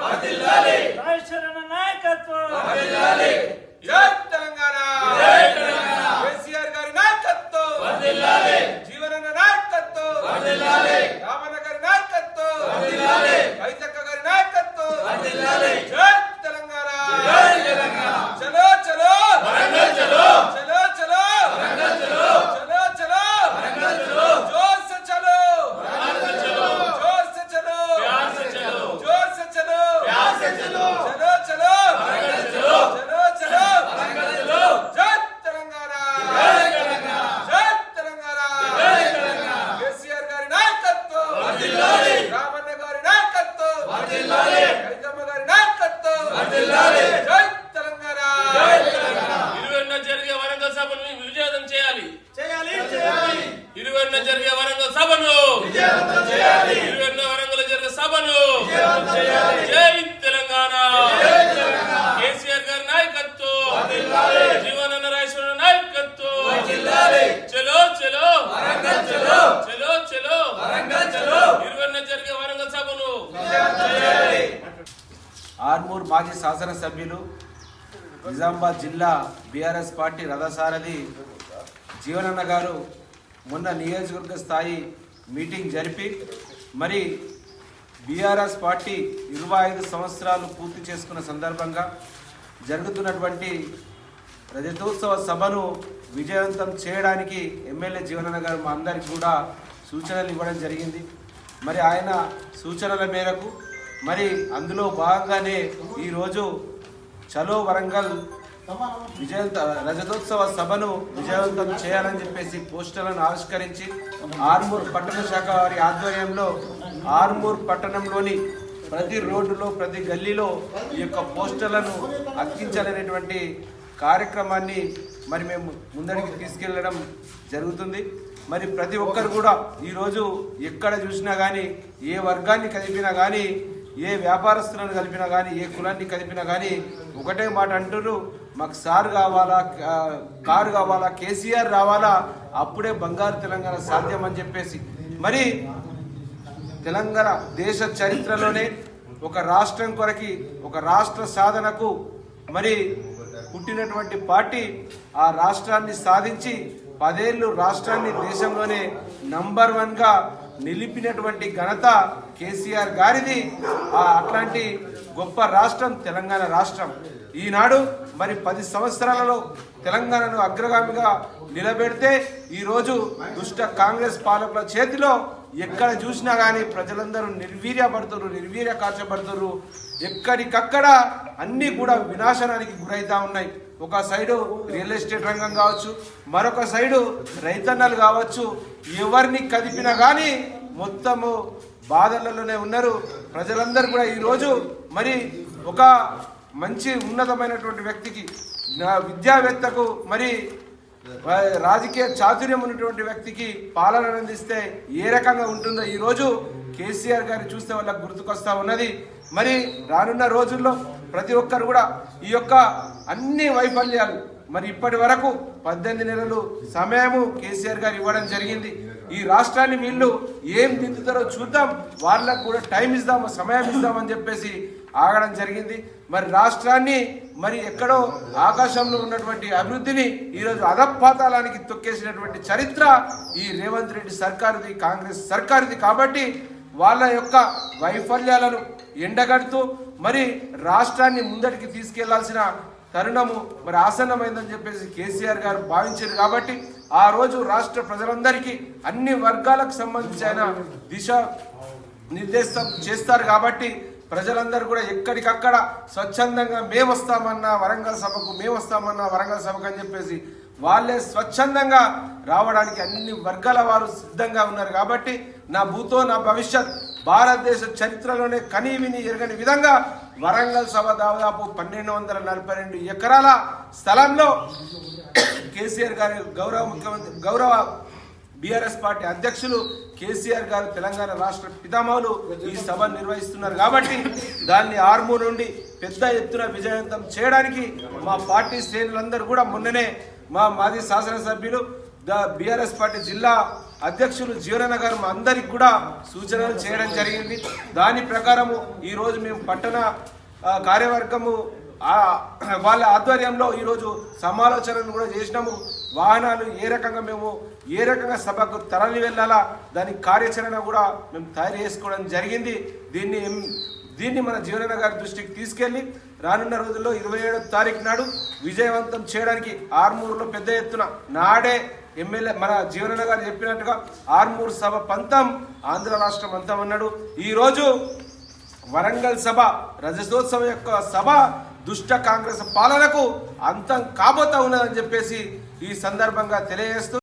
రాజశేఖరన్న నాయకత్వం జై తెలంగాణ కేసీఆర్ గారి నాయకత్వం జీవనన్న నాయకత్వం రామన్న గారి నాయకత్వం కవితక్క గారి నాయకత్వం జై తెలంగాణ చలో చలో చలో చలో చలో చలో जोर से चलो जोर से चलो जोर से चलो चलो चलो चलो चलो जय तेलंगाना जय तेलंगाना केसीआर गारी नायकत्వం रामన్న गारी नायकत्వం కవితమ్మ గారి నాయకత్వం జై తెలంగాణ ఇరువెన్న జరిగే వరంగల్ సభను విజయవంతం చేయాలి ఇరువెన్న జరిగే వరంగల్ సభను ఇరువెన్న వరంగల్ జరిగే సభను జై తెలంగాణ కేసీఆర్ గారి నాయకత్వం జీవనన్న రాజేశ్వర నాయకత్వం చలో చలో చలో చలో ఇరువెన్న జరిగే వరంగల్ సభను ఆర్మూర్ మాజీ శాసనసభ్యులు నిజామాబాద్ జిల్లా బీఆర్ఎస్ పార్టీ రథసారథి జీవనన్న గారు మొన్న నియోజకవర్గ స్థాయి మీటింగ్ జరిపి మరి బీఆర్ఎస్ పార్టీ 25 సంవత్సరాలు పూర్తి చేసుకున్న సందర్భంగా జరుగుతున్నటువంటి రజతోత్సవ సభను విజయవంతం చేయడానికి ఎమ్మెల్యే జీవనన్న గారు మా అందరికి కూడా సూచనలు ఇవ్వడం జరిగింది. మరి ఆయన సూచనల మేరకు మరి అందులో భాగంగానే ఈరోజు చలో వరంగల్ రజతోత్సవ సభను విజయవంతం చేయాలని చెప్పేసి పోస్టర్లను ఆవిష్కరించి ఆర్మూర్ పట్టణ శాఖ వారి ఆధ్వర్యంలో ఆర్మూర్ పట్టణంలోని ప్రతి రోడ్డులో ప్రతి గల్లీలో ఈ యొక్క పోస్టర్లను అతికించాలనేటువంటి కార్యక్రమాన్ని మరి మేము ముందడికి తీసుకెళ్లడం జరుగుతుంది. మరి ప్రతి ఒక్కరు కూడా ఈరోజు ఎక్కడ చూసినా కానీ ఏ వర్గాన్ని కలిపినా కానీ ఏ వ్యాపారస్తులను కలిపినా కానీ ఏ కులాన్ని కలిపినా కానీ ఒకటే మాట అంటున్నారు, మాకు సార్ కావాలా, కారు కావాలా, కేసీఆర్ రావాలా, అప్పుడే బంగారు తెలంగాణ సాధ్యం అని చెప్పేసి. మరి తెలంగాణ దేశ చరిత్రలోనే ఒక రాష్ట్రం కొరకి ఒక రాష్ట్ర సాధనకు మరి పుట్టినటువంటి పార్టీ ఆ రాష్ట్రాన్ని సాధించి 10 ఏళ్ళు రాష్ట్రాన్ని దేశంలోనే నంబర్ 1గా నిలిపినటువంటి ఘనత కేసీఆర్ గారిది. అట్లాంటి గొప్ప రాష్ట్రం తెలంగాణ రాష్ట్రం. ఈనాడు మరి 10 సంవత్సరాలలో తెలంగాణను అగ్రగామిగా నిలబెడితే ఈరోజు దుష్ట కాంగ్రెస్ పాలకుల చేతిలో ఎక్కడ చూసినా కానీ ప్రజలందరూ నిర్వీర్య కార్చబడుతున్నారు. ఎక్కడికక్కడ అన్నీ కూడా వినాశనానికి గురైతా ఉన్నాయి. ఒక సైడు రియల్ ఎస్టేట్ రంగం కావచ్చు, మరొక సైడు రైతన్నలు కావచ్చు, ఎవరిని కదిపినా కానీ మొత్తము బాధలలోనే ఉన్నారు ప్రజలందరూ కూడా. ఈరోజు మరి ఒక మంచి ఉన్నతమైనటువంటి వ్యక్తికి, విద్యావేత్తకు, మరి రాజకీయ చాతుర్యం ఉన్నటువంటి వ్యక్తికి పాలన అందిస్తే ఏ రకంగా ఉంటుందో ఈరోజు కేసీఆర్ గారిని చూస్తే వాళ్ళకి గుర్తుకొస్తా ఉన్నది. మరి రానున్న రోజుల్లో ప్రతి ఒక్కరు కూడా ఈ యొక్క అన్ని వైఫల్యాలు మరి ఇప్పటి వరకు 18 నెలలు సమయము కేసీఆర్ గారు ఇవ్వడం జరిగింది. ఈ రాష్ట్రాన్ని వీళ్ళు ఏం దిద్దుతారో చూద్దాం, వాళ్ళకు కూడా టైం ఇద్దాము, సమయం ఇద్దామని చెప్పేసి ఆగడం జరిగింది. మరి రాష్ట్రాన్ని మరి ఎక్కడో ఆకాశంలో ఉన్నటువంటి అభివృద్ధిని ఈరోజు అధపాతాళానికి తొక్కేసినటువంటి చరిత్ర ఈ రేవంత్ రెడ్డి సర్కారుది, కాంగ్రెస్ సర్కారుది. కాబట్టి వాళ్ళ యొక్క వైఫల్యాలను ఎండగడుతూ మరి రాష్ట్రాన్ని ముందటికి తీసుకెళ్లాల్సిన తరుణము మరి ఆసన్నమైందని చెప్పేసి కేసీఆర్ గారు భావించారు. కాబట్టి ఆ రోజు రాష్ట్ర ప్రజలందరికీ అన్ని వర్గాలకు సంబంధించి ఆయన దిశ నిర్దేశం చేస్తారు. కాబట్టి ప్రజలందరూ కూడా ఎక్కడికక్కడ స్వచ్ఛందంగా మేము వస్తామన్నా వరంగల్ సభకు అని చెప్పేసి వాళ్ళే స్వచ్ఛందంగా రావడానికి అన్ని వర్గాల వారు సిద్ధంగా ఉన్నారు. కాబట్టి నా భూతో నా భవిష్యత్ భారతదేశ చరిత్రలోనే కనీవిని ఎరగని విధంగా వరంగల్ సభ దాదాపు 1242 ఎకరాల స్థలంలో కేసీఆర్ గారి గౌరవ బీఆర్ఎస్ పార్టీ అధ్యక్షులు కేసీఆర్ గారు తెలంగాణ రాష్ట్ర పితామహులు ఈ సభ నిర్వహిస్తున్నారు. కాబట్టి దాన్ని ఆర్మూర్ నుండి పెద్ద ఎత్తున విజయవంతం చేయడానికి మా పార్టీ శ్రేణులందరూ కూడా మొన్ననే మా మాజీ శాసనసభ్యులు బీఆర్ఎస్ పార్టీ జిల్లా అధ్యక్షులు జీవనన్న గారు మా అందరికి కూడా సూచనలు చేయడం జరిగింది. దాని ప్రకారము ఈరోజు మేము పట్టణ కార్యవర్గము వాళ్ళ ఆధ్వర్యంలో ఈరోజు సమాలోచనలు కూడా చేసినాము. వాహనాలు ఏ రకంగా సభకు తరలి వెళ్ళాలా దాని కార్యాచరణ కూడా మేము తయారు చేసుకోవడం జరిగింది. దీన్ని మన జీవనన్న గారి దృష్టికి తీసుకెళ్లి రానున్న రోజుల్లో 27వ తారీఖు నాడు విజయవంతం చేయడానికి ఆర్మూరులో పెద్ద ఎత్తున నాడే ఎమ్మెల్యే మన జీవనన్న గారు చెప్పినట్టుగా ఆర్మూరు సభ పంతం ఆంధ్ర రాష్ట్రం అంతం అన్నాడు. ఈరోజు వరంగల్ సభ రజతోత్సవం యొక్క సభ దుష్ట కాంగ్రెస్ పాలనకు అంతం కాబోతా ఉన్నదని చెప్పేసి ఈ సందర్భంగా తెలియజేస్తూ